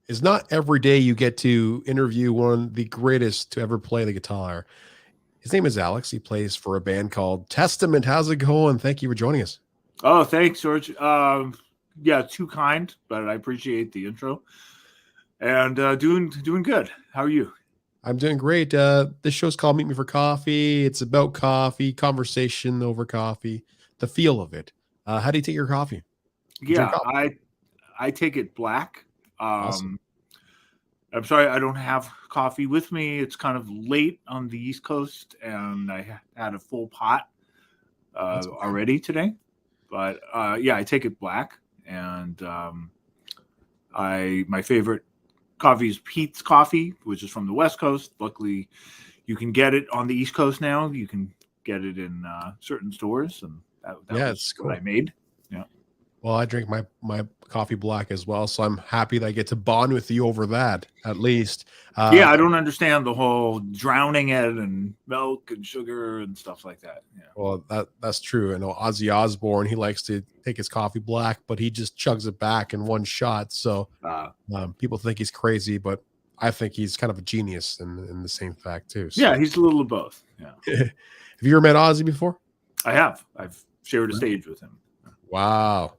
is not every day you get to interview one of the greatest to ever play the guitar. His name is Alex. He plays for a band called Testament. How's it going? Thank you for joining us. Oh, thanks, George. Yeah, too kind, but I appreciate the intro. And doing good. How are you? I'm doing great. This show's called Meet Me for Coffee. It's about coffee, conversation over coffee, the feel of it. How do you take your coffee? You drink Yeah, coffee? I take it black. Awesome. I'm sorry I don't have coffee with me. It's kind of late on the East Coast, and I had a full pot That's okay. already today. But yeah, I take it black, and my favorite coffee is Pete's Coffee, which is from the West Coast. Luckily, you can get it on the East Coast now. You can get it in certain stores, and that Yeah, was it's what cool. I made. Yeah. Well, I drink my coffee black as well, so I'm happy that I get to bond with you over that at least. Yeah, I don't understand the whole drowning it and milk and sugar and stuff like that. Yeah. Well, that's true. I know Ozzy Osbourne, he likes to take his coffee black, but he just chugs it back in one shot. So people think he's crazy, but I think he's kind of a genius in the same fact too. Yeah, So, he's a little of both. Yeah. have you ever met Ozzy before? I have. I've shared a stage with him. Wow.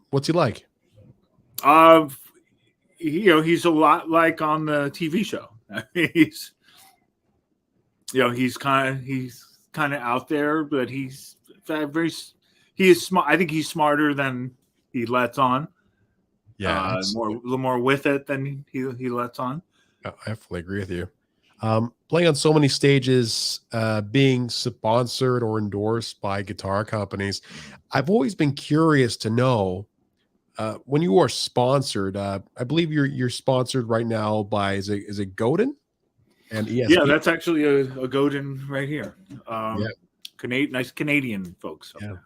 What's he like? Uh, he's a lot like on the TV show. he's he's kind of out there, but he's very he is smart. I think he's smarter than he lets on. Yeah, A little more with it than he lets on. I fully agree with you. Playing on so many stages, being sponsored or endorsed by guitar companies, I've always been curious to know when you are sponsored. I believe you're sponsored right now by is it Godin and Yeah, ESP? that's actually a Godin right here. Yeah, Nice Canadian folks up yeah, there.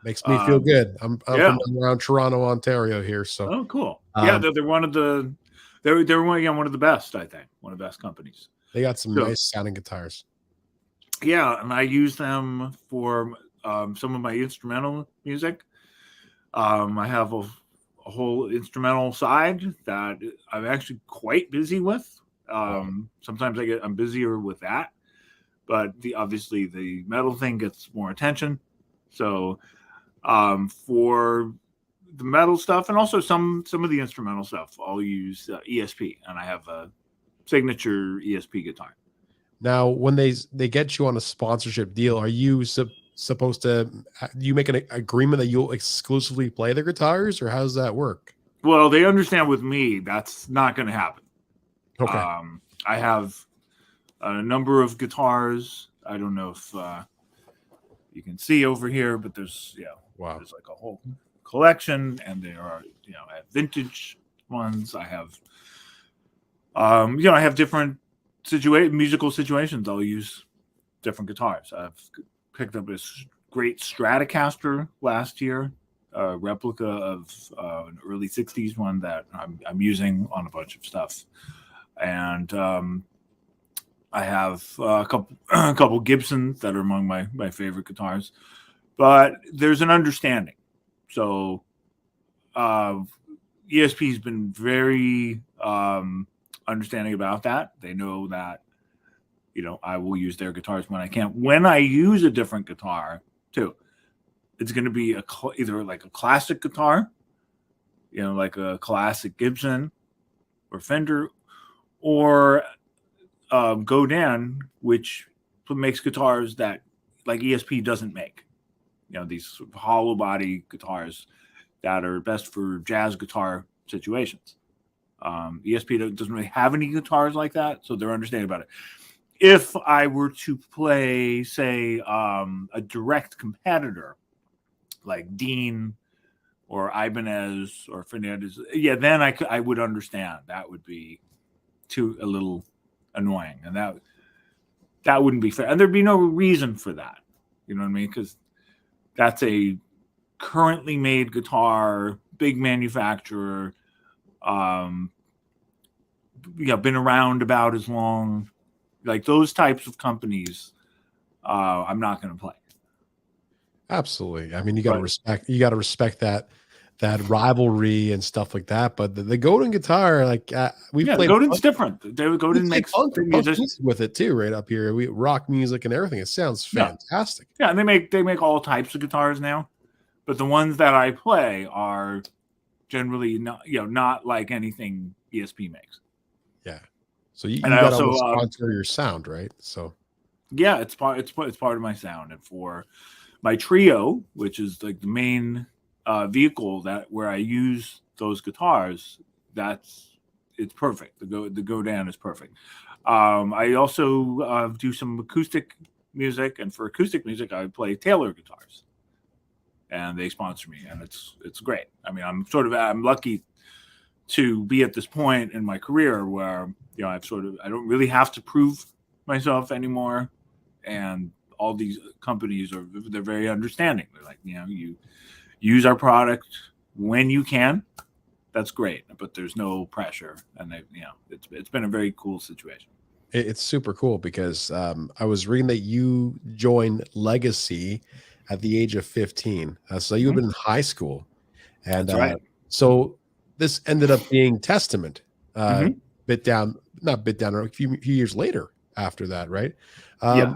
makes me feel good. I'm Yeah. from around Toronto, Ontario here, so Oh, cool. Yeah, um, they're one of the they're one of the best. I think one of the best companies. they got some So nice sounding guitars. yeah, and I use them for some of my instrumental music. I have a whole instrumental side that I'm actually quite busy with. Wow. Sometimes I'm busier with that, but obviously the metal thing gets more attention. So for the metal stuff and also some of the instrumental stuff, I'll use ESP, and I have a signature ESP guitar. Now, when they get you on a sponsorship deal, are you supposed to? Do you make an agreement that you'll exclusively play their guitars, or how does that work? Well, they understand with me that's not going to happen. Okay. I have a number of guitars. I don't know if you can see over here, but there's Wow. there's like a whole collection, and there are I have vintage ones. I have I have different musical situations. I'll use different guitars. I've picked up this great Stratocaster last year, a replica of an early '60s one that I'm using on a bunch of stuff, and I have a couple a couple Gibsons that are among my favorite guitars. But there's an understanding. So ESP's been very understanding about that. They know that I will use their guitars when I can. When I use a different guitar too, it's going to be either like a classic guitar, like a classic Gibson or Fender, or Godin, which makes guitars that like ESP doesn't make. These hollow body guitars that are best for jazz guitar situations. ESP doesn't really have any guitars like that, so they're understanding about it. If I were to play, say, a direct competitor like Dean or Ibanez or Fernandez, yeah, then I would understand. That would be a little annoying, and that wouldn't be fair, and there'd be no reason for that. You know what I mean? Because that's a currently made guitar, big manufacturer. Been around about as long. Like those types of companies, I'm not going to play. Absolutely. I mean, you got to But respect. You got to respect that that rivalry and stuff like that. But the Godin guitar, like we've Yeah, the played Godin's different. Godin makes punk music. music with it too, right up here. We rock music and everything. It sounds fantastic. Yeah, and they make all types of guitars now, but the ones that I play are generally not like anything ESP makes. Yeah. So you And I got also almost sponsor your sound, right? So yeah, it's part of my sound. And for my trio, which is like the main vehicle where I use those guitars, it's perfect. The Godin is perfect. I also do some acoustic music, and for acoustic music, I play Taylor guitars, and they sponsor me, and it's great. I mean, I'm lucky to be at this point in my career where I don't really have to prove myself anymore, and all these companies they're very understanding. They're like, you use our product when you can. That's great, but there's no pressure, and it's been a very cool situation. it's super cool because I was reading that you joined Legacy at the age of 15. So you had been in high school, and That's right. so this ended up being Testament. Mhm. Not bit down, a few years later after that, right? Yeah.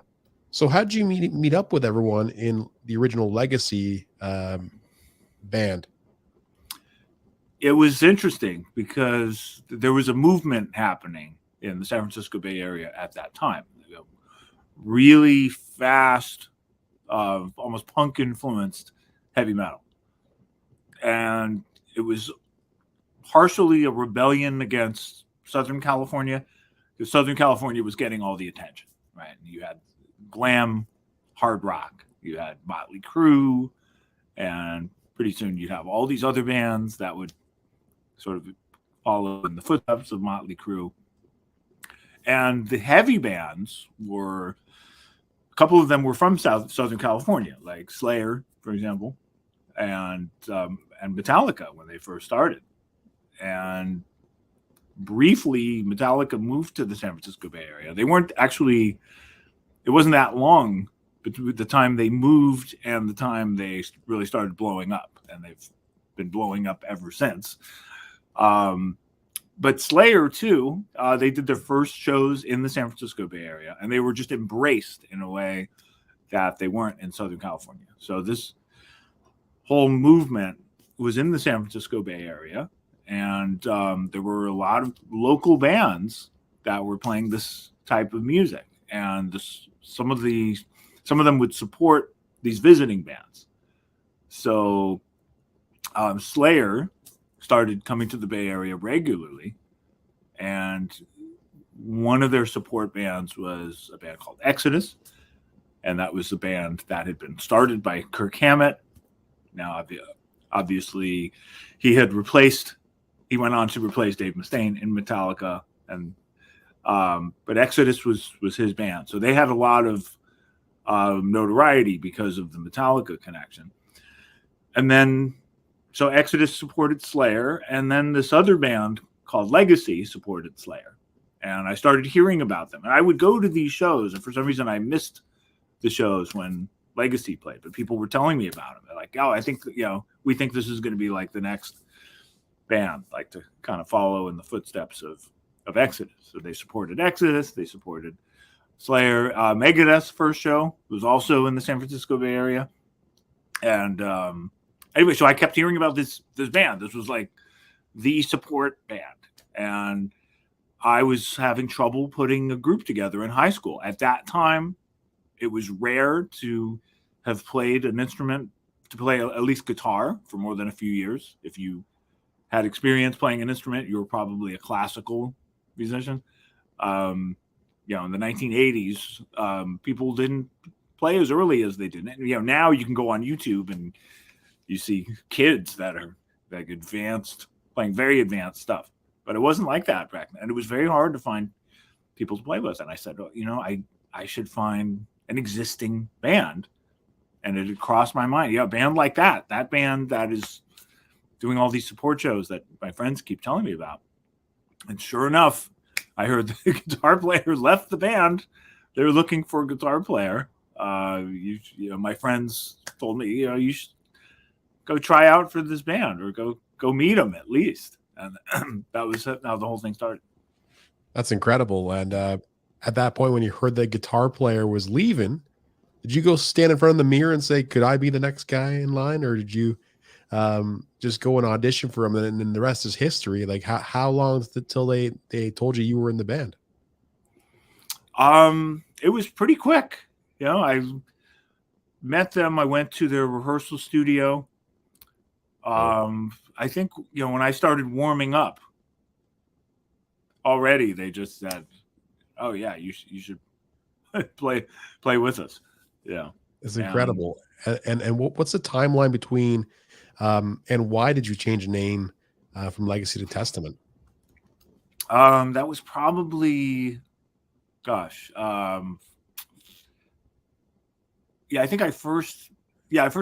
So how did you meet up with everyone in the original Legacy band? It was interesting because there was a movement happening in the San Francisco Bay Area at that time. Really fast, almost punk influenced heavy metal. And it was partially a rebellion against Southern California, because Southern California was getting all the attention, right? You had glam hard rock, you had Motley Crue, and pretty soon you'd have all these other bands that would sort of follow in the footsteps of Motley Crue. And the heavy bands a couple of them were from Southern California, like Slayer, for example, and Metallica when they first started. And briefly, Metallica moved to the San Francisco Bay Area. They weren't actually, it wasn't that long between the time they moved and the time they really started blowing up. And they've been blowing up ever since. But Slayer, too, they did their first shows in the San Francisco Bay Area, and they were just embraced in a way that they weren't in Southern California. So this whole movement was in the San Francisco Bay Area, and there were a lot of local bands that were playing this type of music, and some of them would support these visiting bands. So Slayer started coming to the Bay Area regularly, and one of their support bands was a band called Exodus, and that was the band that had been started by Kirk Hammett. Now, obviously, he went on to replace Dave Mustaine in Metallica, and but Exodus was his band, so they had a lot of notoriety because of the Metallica connection. And then so Exodus supported Slayer, and then this other band called Legacy supported Slayer. And I started hearing about them. And I would go to these shows, and for some reason I missed the shows when Legacy played, but people were telling me about them. They're like, oh, I think, we think this is going to be like the next band, like to kind of follow in the footsteps of Exodus. So they supported Exodus, they supported Slayer. Megadeth's first show was also in the San Francisco Bay Area. And anyway, so I kept hearing about this band. This was like the support band. And I was having trouble putting a group together in high school. At that time, it was rare to have played an instrument, to play at least guitar for more than a few years. If you had experience playing an instrument, you were probably a classical musician. In the 1980s, people didn't play as early as they did. Now you can go on YouTube and you see kids that are like advanced, playing very advanced stuff. But it wasn't like that back then. And it was very hard to find people to play with. And I said, I should find an existing band. And it had crossed my mind. A band like that band that is doing all these support shows that my friends keep telling me about. And sure enough, I heard the guitar player left the band. They were looking for a guitar player. My friends told me, you should go try out for this band or go meet them at least. And that was how the whole thing started. That's incredible. And at that point, when you heard the guitar player was leaving, did you go stand in front of the mirror and say, could I be the next guy in line? Or did you just go and audition for him? And then the rest is history. Like how long till they told you were in the band? It was pretty quick. You know, I met them. I went to their rehearsal studio. I think, you know, when I started warming up already, they just said, oh yeah, you should play with us. Yeah. It's incredible. And what's the timeline between, and why did you change name from Legacy to Testament? That was probably, gosh, yeah, I think I first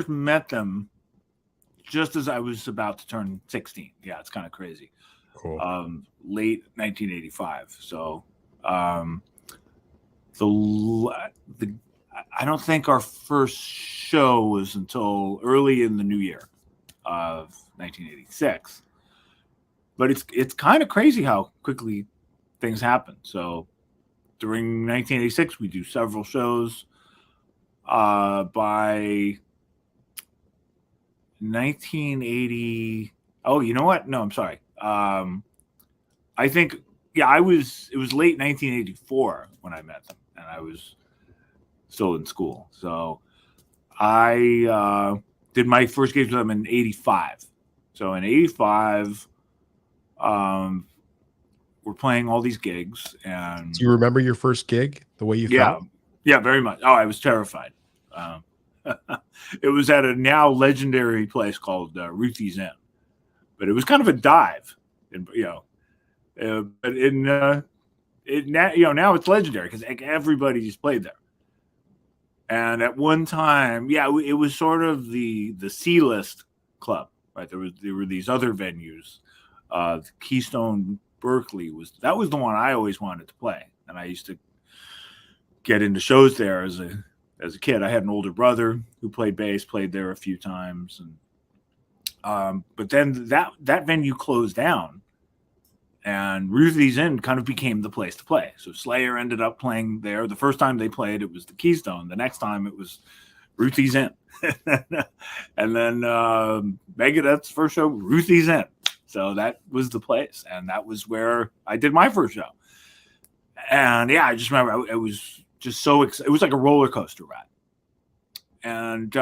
met them just as I was about to turn 16. Yeah, it's kind of crazy. Cool. Late 1985. So, I don't think our first show was until early in the new year of 1986. But it's kind of crazy how quickly things happen. So during 1986, we do several shows. By 1980, oh, you know what? No, I'm sorry. I think, yeah, it was late 1984 when I met them, and I was still in school. So I did my first gigs with them in 85. So in 85, we're playing all these gigs. And do you remember your first gig, the way you felt? Yeah, very much. Oh, I was terrified. It was at a now legendary place called Ruthie's Inn, but it was kind of a dive, and but now it's legendary because everybody just played there. And at one time, it was sort of the C-list club, right? There were these other venues. Keystone Berkeley was the one I always wanted to play, and I used to get into shows there as a kid. I had an older brother who played bass, played there a few times, and but then that venue closed down, and Ruthie's Inn kind of became the place to play. So Slayer ended up playing there. The first time they played, it was the Keystone. The next time, it was Ruthie's Inn, and then Megadeth's first show, Ruthie's Inn. So that was the place, and that was where I did my first show. And I just remember it was just so exciting. It was like a roller coaster ride. And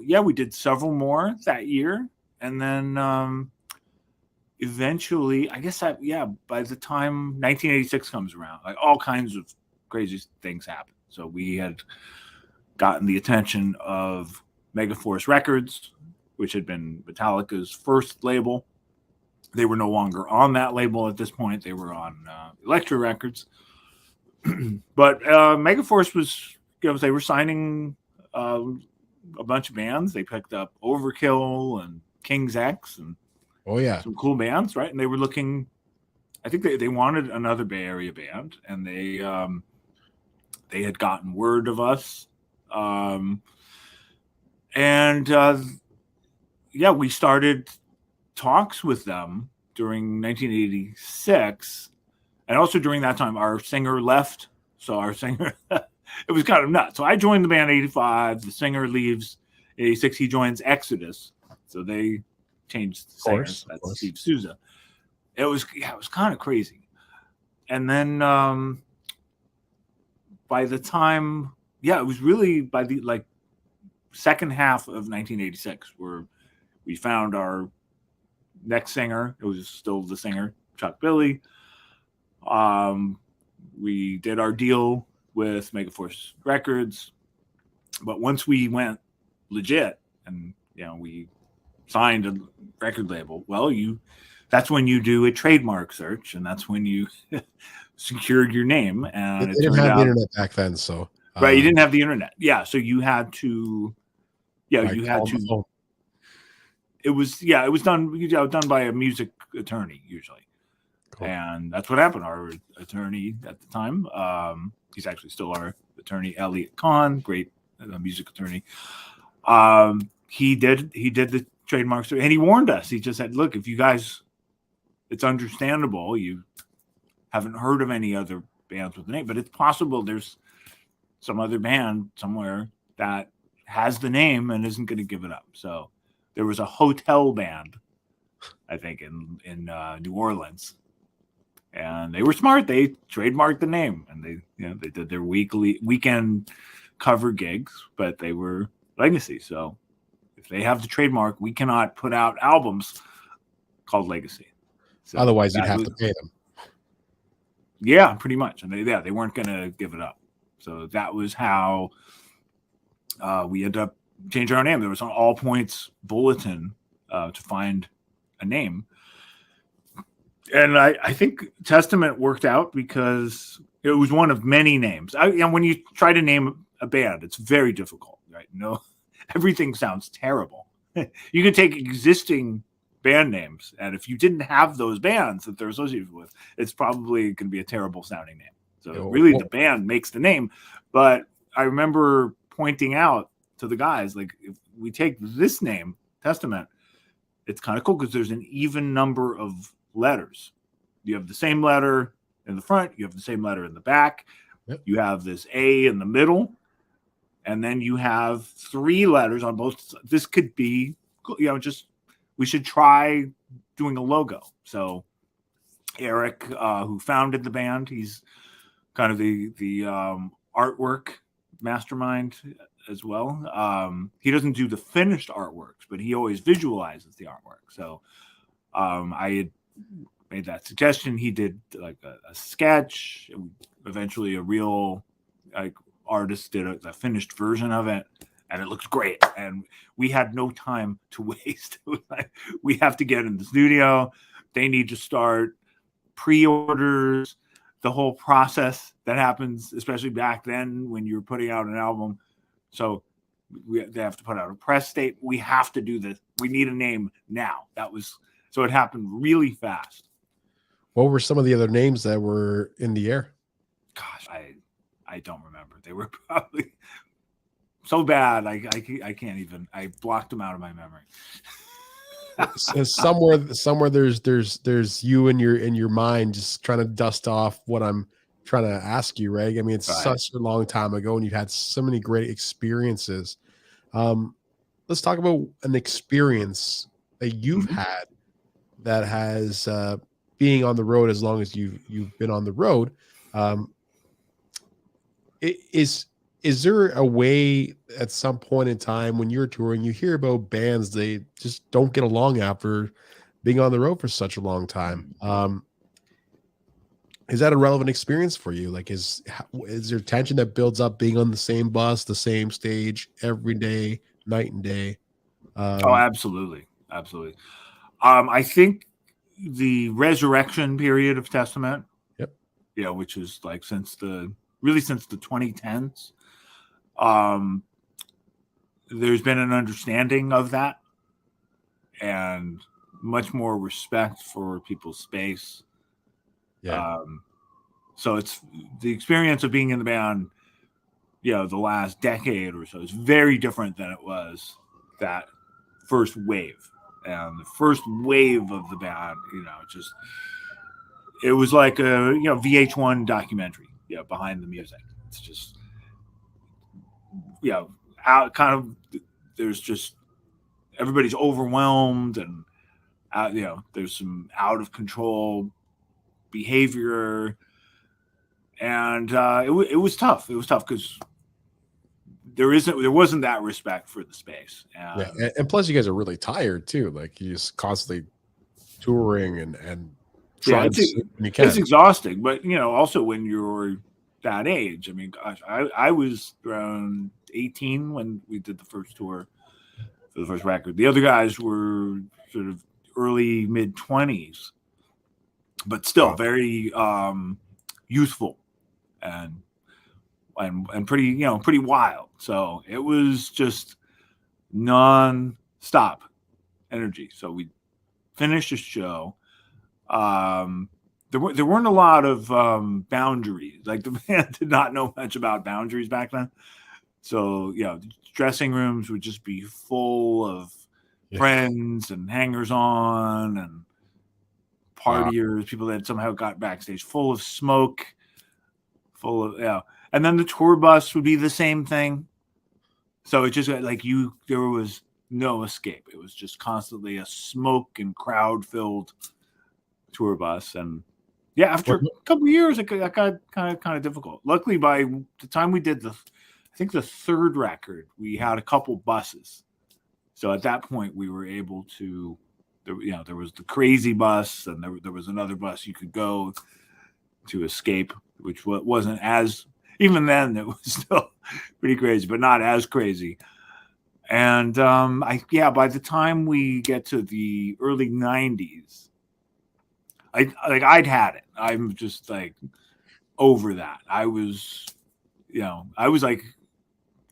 we did several more that year. And then eventually, I guess by the time 1986 comes around, like all kinds of crazy things happen. So we had gotten the attention of Megaforce Records, which had been Metallica's first label. They were no longer on that label at this point. They were on Elektra Records. But Megaforce was, they were signing a bunch of bands. They picked up Overkill and King's X and some cool bands, right? And they were looking, I think they wanted another Bay Area band, and they had gotten word of us. We started talks with them during 1986. And also during that time, our singer left. So our singer, it was kind of nuts. So I joined the band in 85. The singer leaves in 86. He joins Exodus. So they changed the singer. That's Steve Souza. It was kind of crazy. And then by the time, it was really by the second half of 1986 where we found our next singer. It was still the singer, Chuck Billy. We did our deal with Megaforce Records, but once we went legit and we signed a record label, that's when you do a trademark search, and that's when you secured your name. And it didn't have the internet back then, so right, you didn't have the internet. So you had to, you had to. It was done by a music attorney usually. Cool. And that's what happened. Our attorney at the time, he's actually still our attorney, Elliot Kahn, great music attorney. He did the trademarks, and he warned us. He just said, "Look, if you guys, it's understandable. You haven't heard of any other bands with the name, but it's possible there's some other band somewhere that has the name and isn't going to give it up." So there was a hotel band, I think, in New Orleans, and they were smart. They trademarked the name, and they did their weekend cover gigs, but they were Legacy. So if they have the trademark, we cannot put out albums called Legacy. So otherwise, you'd have to pay them. Yeah, pretty much. And they weren't going to give it up. So that was how we ended up changing our name. There was an All Points bulletin to find a name. And I think Testament worked out because it was one of many names. And when you try to name a band, it's very difficult, right? No, everything sounds terrible. You can take existing band names, and if you didn't have those bands that they're associated with, it's probably going to be a terrible sounding name. So really, the band makes the name. But I remember pointing out to the guys, like, if we take this name, Testament, it's kind of cool because there's an even number of letters. You have the same letter in the front, you have the same letter in the back, you have this A in the middle, and then you have 3 letters on both sides. This could be, just, we should try doing a logo. So Eric, who founded the band, he's kind of the artwork mastermind as well. He doesn't do the finished artworks, but he always visualizes the artwork. So I had made that suggestion. He did like a sketch. Eventually, a real artist did a finished version of it, and it looks great. And we had no time to waste. We have to get in the studio. They need to start pre-orders, the whole process that happens, especially back then when you're putting out an album. So they have to put out a press statement. We have to do this. We need a name now. So it happened really fast. What were some of the other names that were in the air? Gosh, I don't remember. They were probably so bad. I can't even. I blocked them out of my memory. So somewhere there's you in your mind just trying to dust off what I'm trying to ask you, right? I mean, it's such a long time ago, and you've had so many great experiences. Let's talk about an experience that you've had that has being on the road as long as you've been on the road. Is there a way at some point in time when you're touring, you hear about bands, they just don't get along after being on the road for such a long time? Is that a relevant experience for you? Like, is there tension that builds up being on the same bus, the same stage every day, night and day? Absolutely. Absolutely. I think the resurrection period of Testament, which is like since the 2010s, there's been an understanding of that and much more respect for people's space. So it's the experience of being in the band, the last decade or so is very different than it was that first wave. And the first wave of the band, it was like a VH1 documentary, behind the music. It's just out kind of, there's just everybody's overwhelmed, and there's some out of control behavior, and it was tough. It was tough because there wasn't that respect for the space. And plus you guys are really tired too. Like, you just constantly touring and trying it's exhausting. But also when you're that age, I mean, gosh, I was around 18 when we did the first tour for the first record. The other guys were sort of early mid 20s, but still very youthful and pretty pretty wild. So it was just non-stop energy. So we finished the show. There weren't a lot of boundaries. Like, the band did not know much about boundaries back then. So the dressing rooms would just be full of friends and hangers-on and partiers, people that somehow got backstage full of smoke, full of and then the tour bus would be the same thing. So it just like there was no escape. It was just constantly a smoke and crowd-filled tour bus. And after a couple of years, it got kind of difficult. Luckily, by the time we did I think the third record, we had a couple buses. So at that point, we were able to, there was the crazy bus, and there was another bus you could go to escape, which wasn't as, even then, it was still pretty crazy, but not as crazy. And by the time we get to the early 90s, I'd had it. I'm just like over that. I was like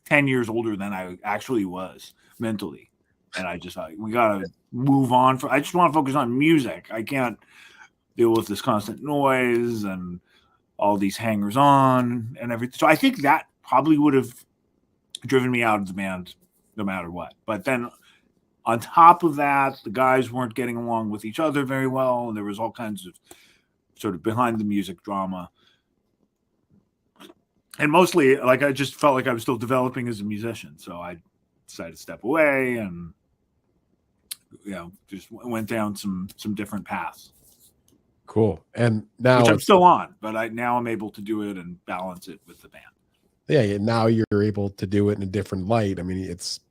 10 years older than I actually was mentally. And I just we gotta move on. I just want to focus on music. I can't deal with this constant noise and all these hangers on and everything. So I think that probably would have driven me out of the band no matter what. But then on top of that, the guys weren't getting along with each other very well. And there was all kinds of sort of behind the music drama. And mostly, like, I just felt like I was still developing as a musician. So I decided to step away and, just went down some different paths. Cool. And now, which I'm still on, but now I'm able to do it and balance it with the band. Yeah. Now you're able to do it in a different light. I mean, it's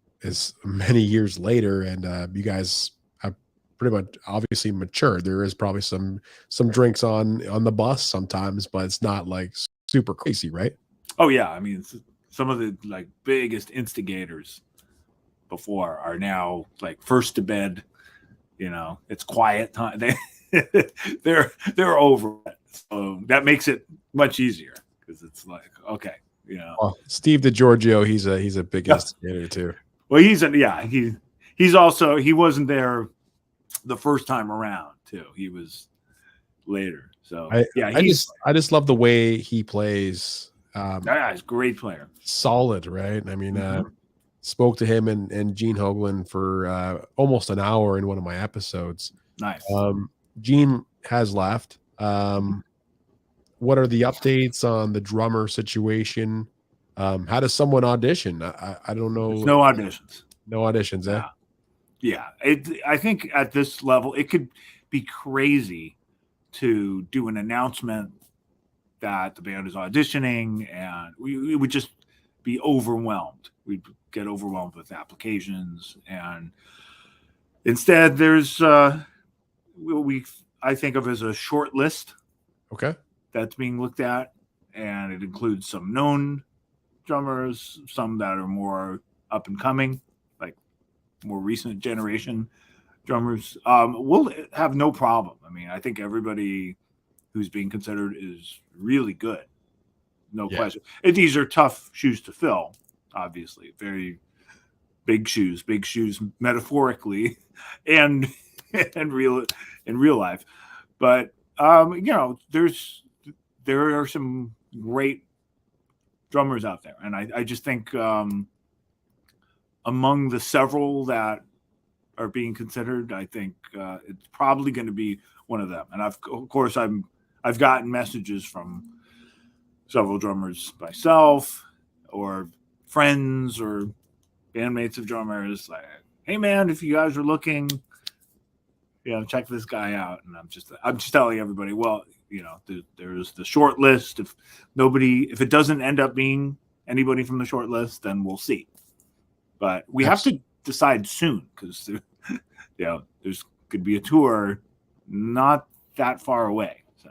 many years later, and you guys have pretty much obviously matured. There is probably some drinks on the bus sometimes, but it's not like super crazy, right? Oh yeah, I mean, some of the like biggest instigators before are now like first to bed. It's quiet time. They're over it. So that makes it much easier because it's like, okay, Well, Steve DiGiorgio, he's a big instigator too. Well, he wasn't there the first time around too. He was later. So I just love the way he plays. He's a great player. Solid, right? I mean, spoke to him and Gene Hoglan for almost an hour in one of my episodes. Nice. Gene has left. What are the updates on the drummer situation? How does someone audition? I don't know. There's no auditions. No auditions, eh? Yeah. I think at this level, it could be crazy to do an announcement that the band is auditioning, and we would just be overwhelmed. We'd get overwhelmed with applications, and instead there's I think of as a short list. Okay. That's being looked at, and it includes some known drummers, some that are more up and coming, like more recent generation drummers. We'll have no problem. I mean, I think everybody who's being considered is really good. No question. And these are tough shoes to fill, obviously. Very big shoes metaphorically and in real life. But there are some great drummers out there. And I just think among the several that are being considered, I think it's probably going to be one of them. And of course, I've gotten messages from several drummers myself or friends or bandmates of drummers like, hey man, if you guys are looking, check this guy out. And I'm just telling everybody, well, there's the short list. If it doesn't end up being anybody from the short list, then we'll see. But we have to decide soon because there's could be a tour not that far away. So.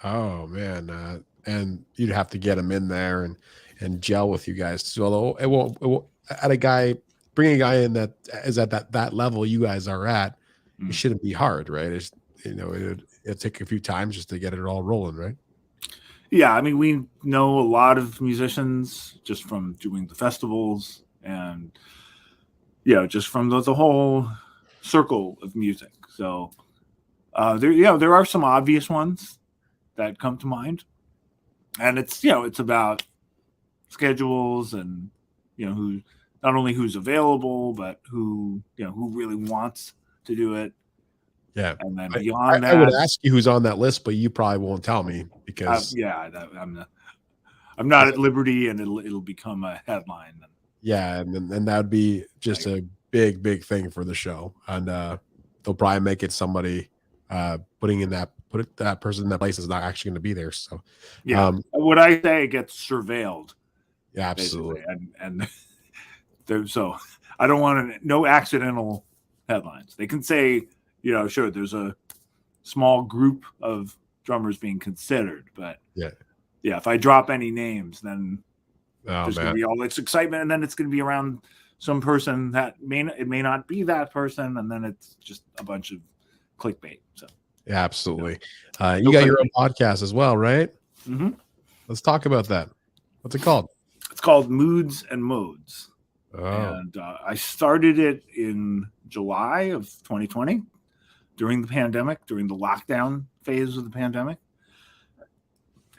Oh man, and you'd have to get them in there and gel with you guys. So although it won't bring a guy in that is at that level you guys are at, it shouldn't be hard, right? It's, it'll take a few times just to get it all rolling, right? Yeah, I mean, we know a lot of musicians just from doing the festivals and just from the whole circle of music. So there are some obvious ones that come to mind, and it's about schedules and who not only who's available, but who really wants to do it. Yeah. And then I, beyond I would that, ask you who's on that list, but you probably won't tell me because I'm not at liberty, and it'll become a headline. yeah, and that would be just a big thing for the show, and they'll probably make it somebody put that person in that place is not actually going to be there. So yeah, what I say gets surveilled. Yeah, absolutely. And so I don't want no accidental headlines. They can say, sure, there's a small group of drummers being considered, but yeah, if I drop any names, then there's going to be all this excitement, and then it's going to be around some person that it may not be that person, and then it's just a bunch of clickbait. So yeah, absolutely. You got your own podcast as well, right? Mm-hmm. Let's talk about that. What's it called? It's called Moods and Modes. Oh. And I started it in July of 2020 during the pandemic, during the lockdown phase of the pandemic.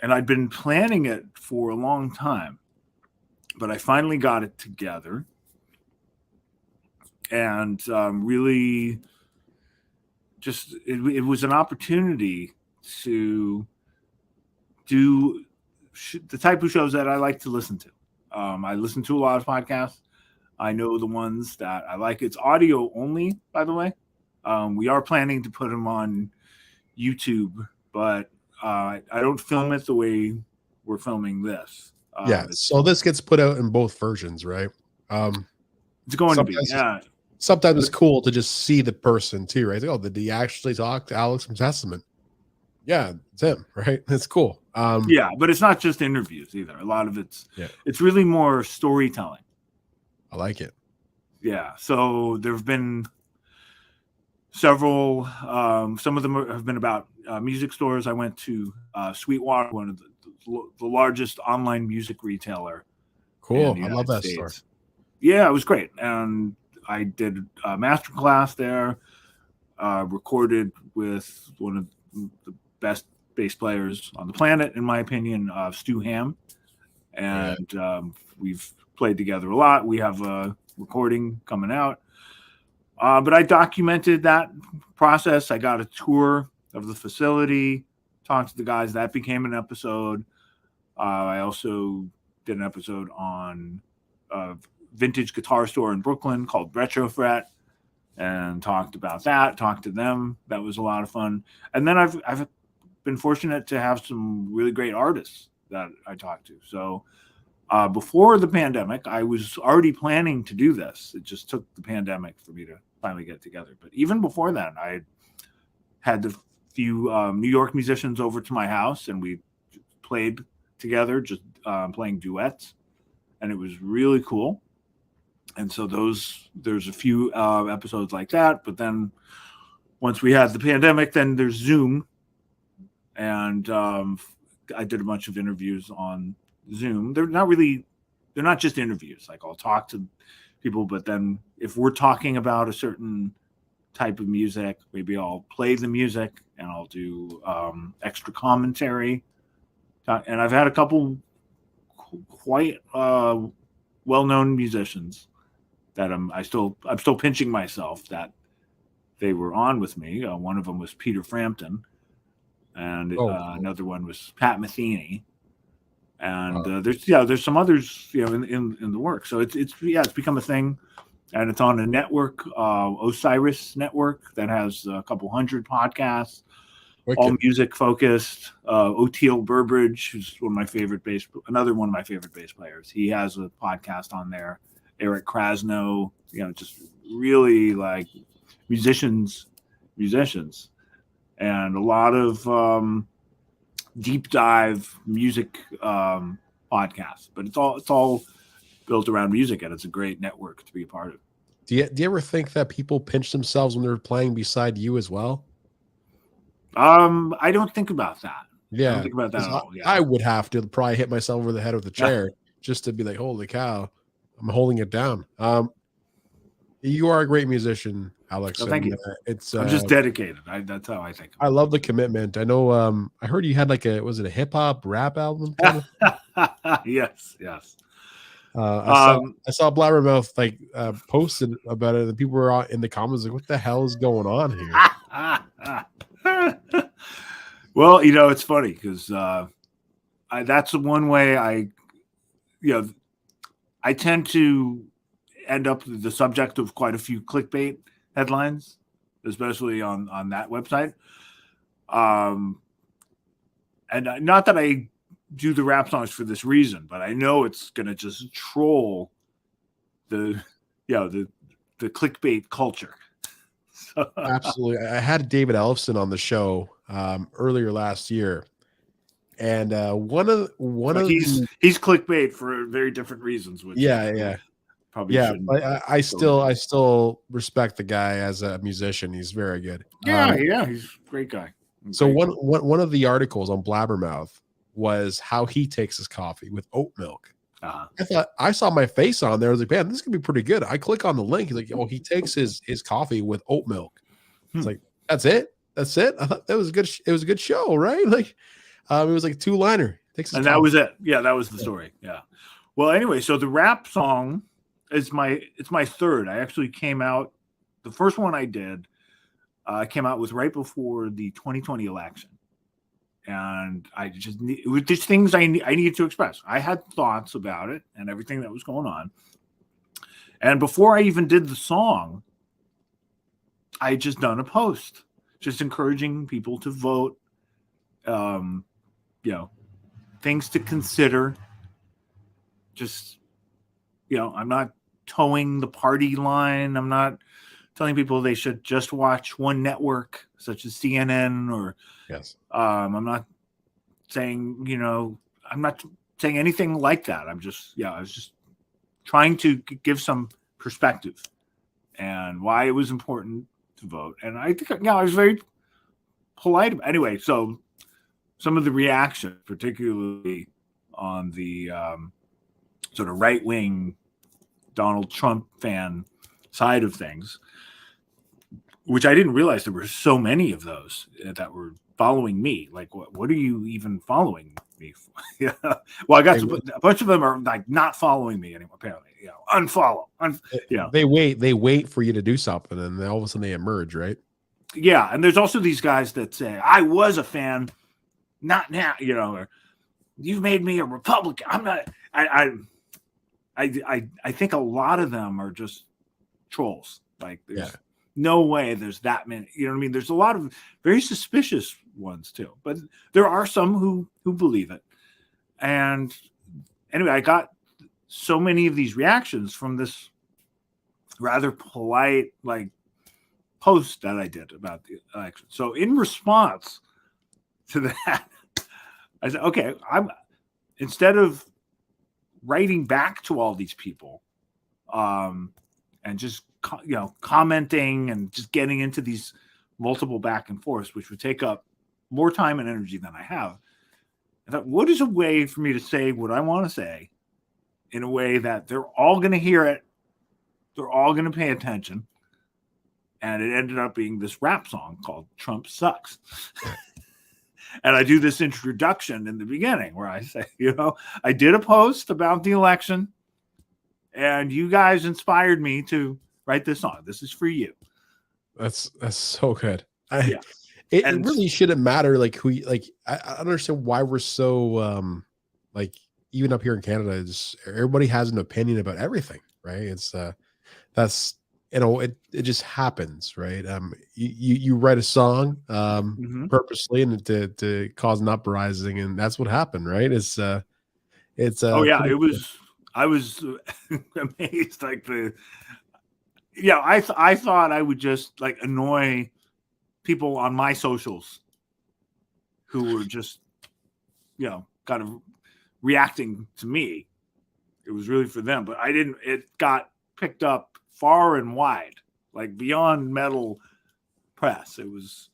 And I'd been planning it for a long time, but I finally got it together. And really just, it was an opportunity to do the type of shows that I like to listen to. I listen to a lot of podcasts. I know the ones that I like. It's audio only, by the way. We are planning to put them on YouTube, but I don't film it the way we're filming this. So this gets put out in both versions, right? It's going to be, yeah. Sometimes it's cool to just see the person too, right? Oh, did he actually talk to Alex from Testament? Yeah, it's him, right? It's cool. Yeah, but it's not just interviews either. A lot of it's really more storytelling. I like it. Yeah. So there have been several. Some of them have been about music stores. I went to Sweetwater, one of the largest online music retailer. Cool. I love that store. Yeah, it was great. And I did a master class there, recorded with one of the best bass players on the planet, in my opinion, Stu Ham. And we've played together a lot. We have a recording coming out. But I documented that process. I got a tour of the facility, talked to the guys. That became an episode. I also did an episode on a vintage guitar store in Brooklyn called Retrofret, and talked about that, talked to them. That was a lot of fun. And then I've been fortunate to have some really great artists that I talked to. So before the pandemic, I was already planning to do this. It just took the pandemic for me to finally get together. But even before that, I had a few New York musicians over to my house, and we played together, just playing duets. And it was really cool. And so there's a few episodes like that. But then once we had the pandemic, then there's Zoom. And I did a bunch of interviews on Zoom. They're not just interviews. Like, I'll talk to people, but then if we're talking about a certain type of music, maybe I'll play the music and I'll do extra commentary. And I've had a couple quite well-known musicians that I'm still pinching myself that they were on with me. One of them was Peter Frampton, and another one was Pat Metheny. And there's some others, in the work. So it's become a thing, and it's on a network, Osiris Network, that has a couple hundred podcasts, all music focused. Oteil Burbridge, who's another one of my favorite bass players. He has a podcast on there. Eric Krasno, just really like musicians, and a lot of deep dive music podcasts, but it's all built around music, and it's a great network to be a part of. Do you ever think that people pinch themselves when they're playing beside you as well? I don't think about that. Yeah, I don't think about that at all. Yeah. I would have to probably hit myself over the head with a chair just to be like, holy cow, I'm holding it down. You are a great musician, Alex. Oh, thank you. I'm just dedicated. That's how I think. I love the commitment. I know. I heard you had was it a hip hop rap album? Yes. I saw Blabbermouth like posted about it, and people were out in the comments like, "What the hell is going on here?" Well, you know, it's funny because that's the one way I tend to end up the subject of quite a few clickbait headlines, especially on that website. And not that I do the rap songs for this reason, but I know it's gonna just troll the clickbait culture. Absolutely. I had David Ellefson on the show earlier last year, and he's clickbait for very different reasons. Which probably shouldn't. But I still respect the guy as a musician. He's very good. Yeah, he's a great guy. So one of the articles on Blabbermouth was how he takes his coffee with oat milk. I saw my face on there. I was like, man, this could be pretty good. I click on the link. He's like, oh, he takes his coffee with oat milk. It's like, that's it. I thought that was a good. It was a good show, right? Like, it was like a 2-liner. And that was it. Yeah, that was the story. Yeah. Well, anyway, so the rap song is my third. I actually came out. The first one I did came out was right before the 2020 election. And it was just things I needed to express. I had thoughts about it and everything that was going on. And before I even did the song, I had just done a post, just encouraging people to vote. Things to consider. Just, I'm not towing the party line. I'm not telling people they should just watch one network, such as CNN or. Yes. I'm not saying, I'm not saying anything like that. I was just trying to give some perspective and why it was important to vote. And I think, I was very polite. Anyway, so some of the reaction, particularly on the sort of right-wing Donald Trump fan side of things, which I didn't realize there were so many of those that were following me. Like, what are you even following me for? Yeah. Well, I got a bunch of them are like not following me anymore. Apparently, unfollow. They wait for you to do something, and then all of a sudden they emerge, right? Yeah, and there's also these guys that say, "I was a fan, not now." Or you've made me a Republican. I'm not. I think a lot of them are just trolls. Like, there's no way there's that many. You know what I mean? There's a lot of very suspicious ones too, but there are some who believe it. And anyway, I got so many of these reactions from this rather polite post that I did about the election. So in response to that, I said, okay, instead of writing back to all these people and just commenting and just getting into these multiple back and forths, which would take up more time and energy than I have, I thought, what is a way for me to say what I want to say in a way that they're all going to hear it, they're all going to pay attention? And it ended up being this rap song called Trump Sucks. And I do this introduction in the beginning where I say, I did a post about the election and you guys inspired me to write this song. This is for you. That's so good. It really shouldn't matter I don't understand why we're so even up here in Canada, everybody has an opinion about everything, right? It's that's it just happens, right? You write a song purposely and to cause an uprising, and that's what happened, right? I was amazed. I thought I would just annoy people on my socials who were just kind of reacting to me. It was really for them, but I didn't. It got picked up far and wide, beyond metal press. It was,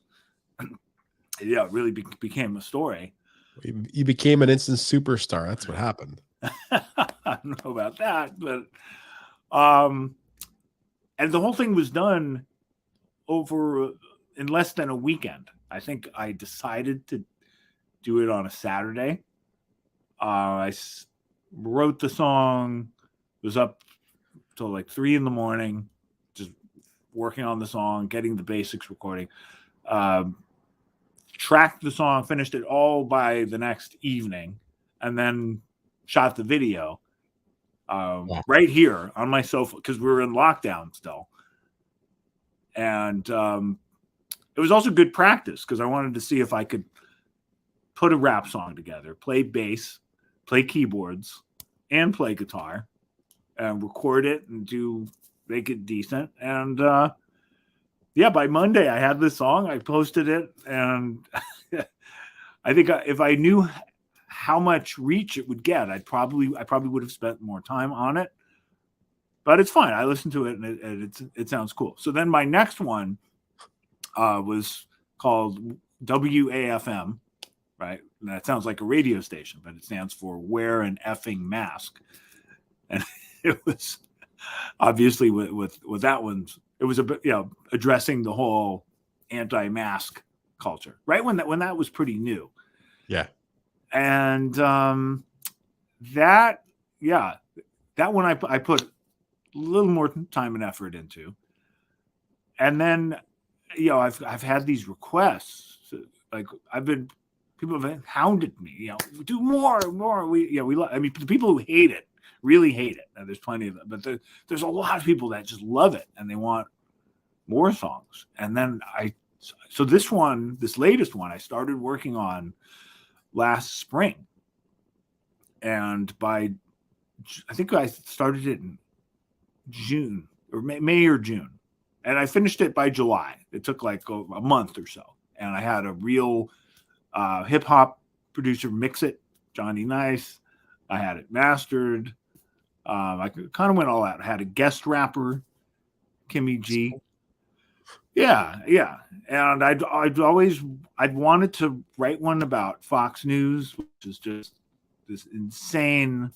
it really became a story. You became an instant superstar. That's what happened. I don't know about that, but and the whole thing was done over in less than a weekend. I think I decided to do it on a Saturday. I wrote the song Was up till like 3 a.m, just working on the song, getting the basics recording. Tracked the song, finished it all by the next evening, and then shot the video right here on my sofa because we were in lockdown still. And it was also good practice because I wanted to see if I could put a rap song together, play bass, play keyboards, and play guitar, and record it and make it decent. And yeah, by Monday I had this song. I posted it, and I think if I knew how much reach it would get, I probably would have spent more time on it. But it's fine. I listened to it, and it sounds cool. So then my next one was called WAFM, right? And that sounds like a radio station, but it stands for Wear an Effing Mask. And it was obviously with that one, it was a bit, addressing the whole anti-mask culture, right? When that was pretty new. Yeah. And that one I put a little more time and effort into. And then, I've had these requests, like people have hounded me, do more. The people who hate it really hate it. And there's plenty of them, but there's a lot of people that just love it and they want more songs. And then so this latest one, I started working on last spring. And I think I started it in June or May or June. And I finished it by July. It took like a month or so. And I had a real hip hop producer mix it, Johnny Nice. I had it mastered. I kind of went all out. I had a guest rapper, Kimmy G. Yeah. And I'd wanted to write one about Fox News, which is just this insane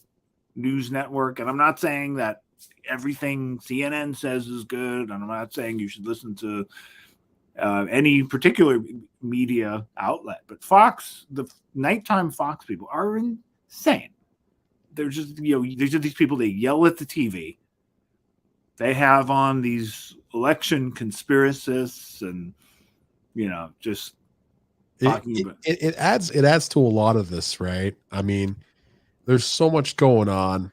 news network. And I'm not saying that everything CNN says is good, and I'm not saying you should listen to any particular media outlet, but Fox, the nighttime Fox people are insane. They're just, these are these people, they yell at the TV. They have on these election conspiracists and, just talking about it adds to a lot of this, right? I mean, there's so much going on.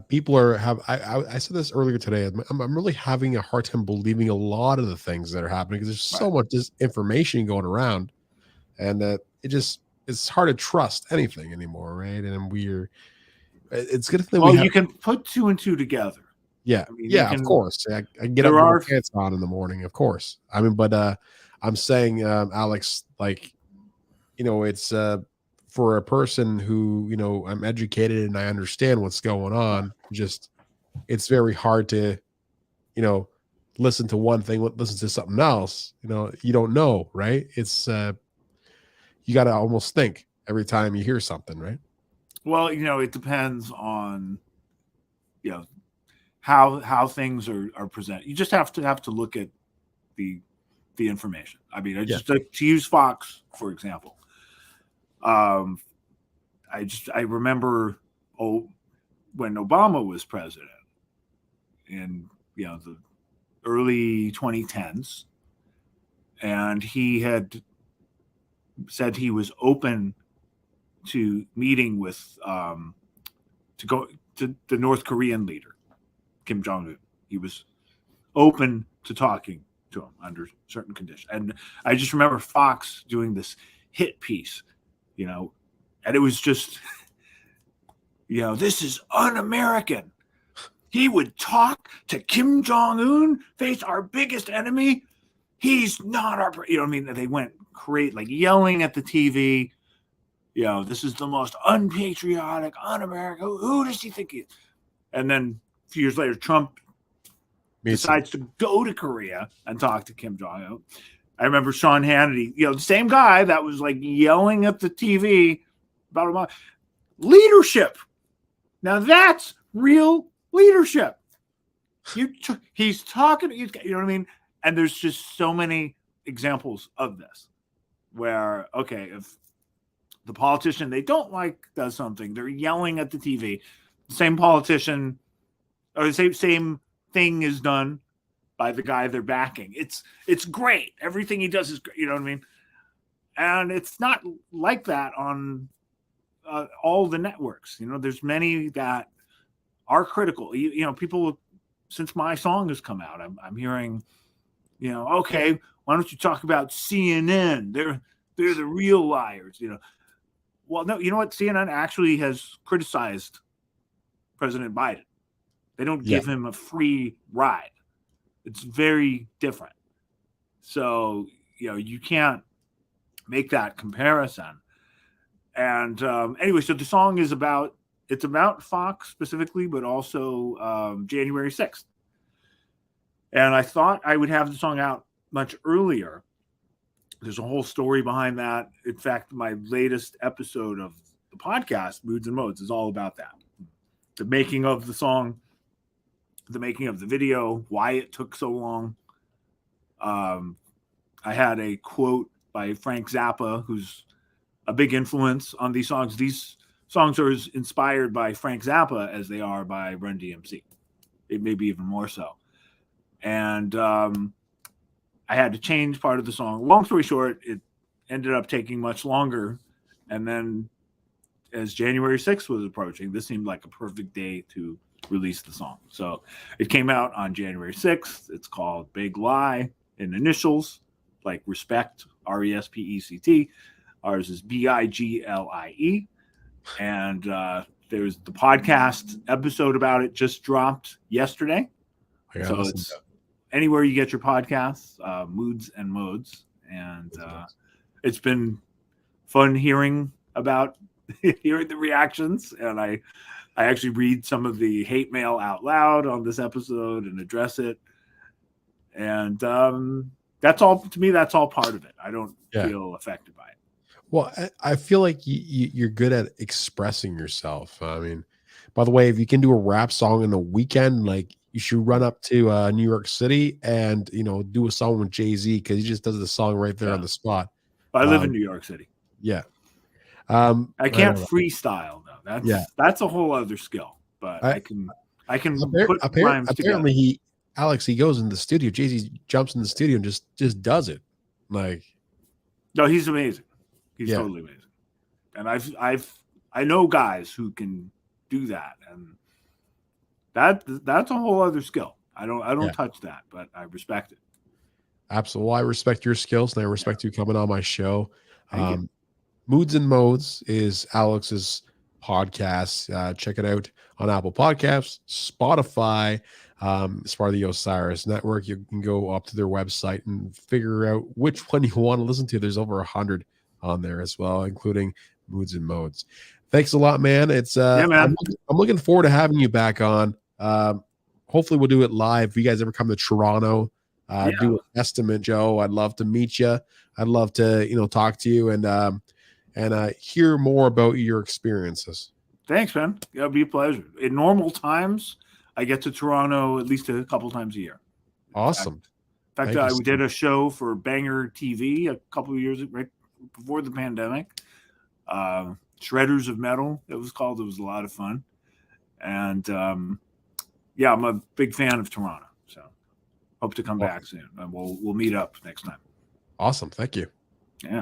People I said this earlier today. I'm really having a hard time believing a lot of the things that are happening because there's so much information going around, and that it's hard to trust anything anymore, right? And it's good that you can put two and two together. Yeah, of course. I get up with my pants on in the morning, of course. I mean, but I'm saying, Alex, like, it's for a person who, I'm educated and I understand what's going on. Just, it's very hard to, listen to one thing, listen to something else. You don't know, right? It's you got to almost think every time you hear something, right? Well, it depends on, how things are presented. You just have to look at the information. I mean, to use Fox, for example. I remember when Obama was president in the early 2010s, and he had said he was open to meeting with to go to the North Korean leader, Kim Jong-un. He was open to talking to him under certain conditions. And I just remember Fox doing this hit piece, and it was just, this is un-American. He would talk to Kim Jong-un, face our biggest enemy. He's not our, they went crazy, like yelling at the TV. This is the most unpatriotic, un-American. Who does he think he is? And then a few years later, Trump decides to go to Korea and talk to Kim Jong-un. I remember Sean Hannity, the same guy that was like yelling at the TV about him. Leadership. Now that's real leadership. He's talking, you know what I mean? And there's just so many examples of this where, okay, if the politician they don't like does something, they're yelling at the TV. The same politician or the same thing is done by the guy they're backing. It's great. Everything he does is great. You know what I mean? And it's not like that on all the networks. You know, there's many that are critical. You know, people, since my song has come out, I'm hearing, you know, okay, why don't you talk about CNN? They're the real liars. You know, well, no, you know what? CNN actually has criticized President Biden. They don't give him a free ride. It's very different. So, you know, you can't make that comparison. And anyway, so the song is about Fox specifically, but also January 6th. And I thought I would have the song out much earlier. There's a whole story behind that. In fact, my latest episode of the podcast, Moods and Modes, is all about that. The making of the song, the making of the video, why it took so long. I had a quote by Frank Zappa, who's a big influence on these songs. These songs are as inspired by Frank Zappa as they are by Run DMC. It may be even more so. And I had to change part of the song. Long story short, it ended up taking much longer. And then as January 6th was approaching, this seemed like a perfect day to release the song. So it came out on January 6th. It's called Big Lie in initials, like respect, RESPECT. Ours is BIGLIE. And there's the podcast episode about it just dropped yesterday. So it's anywhere you get your podcasts, Moods and Modes. And it's been fun hearing the reactions. And I actually read some of the hate mail out loud on this episode and address it. And that's all, to me, that's all part of it. I don't feel affected by it. Well, I feel like you're good at expressing yourself. I mean, by the way, if you can do a rap song in the weekend, like you should run up to New York City and, you know, do a song with Jay-Z, because he just does the song right there on the spot. I live in New York City. Yeah. I can't freestyle though. That's a whole other skill, but I can put rhymes together. Alex, he goes in the studio. Jay-Z jumps in the studio and just does it. Like, no, he's amazing. He's totally amazing. And I know guys who can do that, and that's a whole other skill. I don't touch that, but I respect it. Absolutely. Well, I respect your skills, and I respect you coming on my show. Moods and Modes is Alex's podcast. Check it out on Apple Podcasts, Spotify. As part of the Osiris Network. You can go up to their website and figure out which one you want to listen to. There's over 100 on there as well, including Moods and Modes. Thanks a lot, man. It's man. I'm looking forward to having you back on. Hopefully we'll do it live. If you guys ever come to Toronto, do an estimate, Joe, I'd love to meet you. I'd love to, you know, talk to you and hear more about your experiences. Thanks, man. It'll be a pleasure. In normal times, I get to Toronto at least a couple times a year. Awesome. In fact, we did a show for Banger TV a couple of years right before the pandemic. Shredders of Metal, it was called. It was a lot of fun. And I'm a big fan of Toronto. So hope to come back soon. And we'll meet up next time. Awesome. Thank you. Yeah.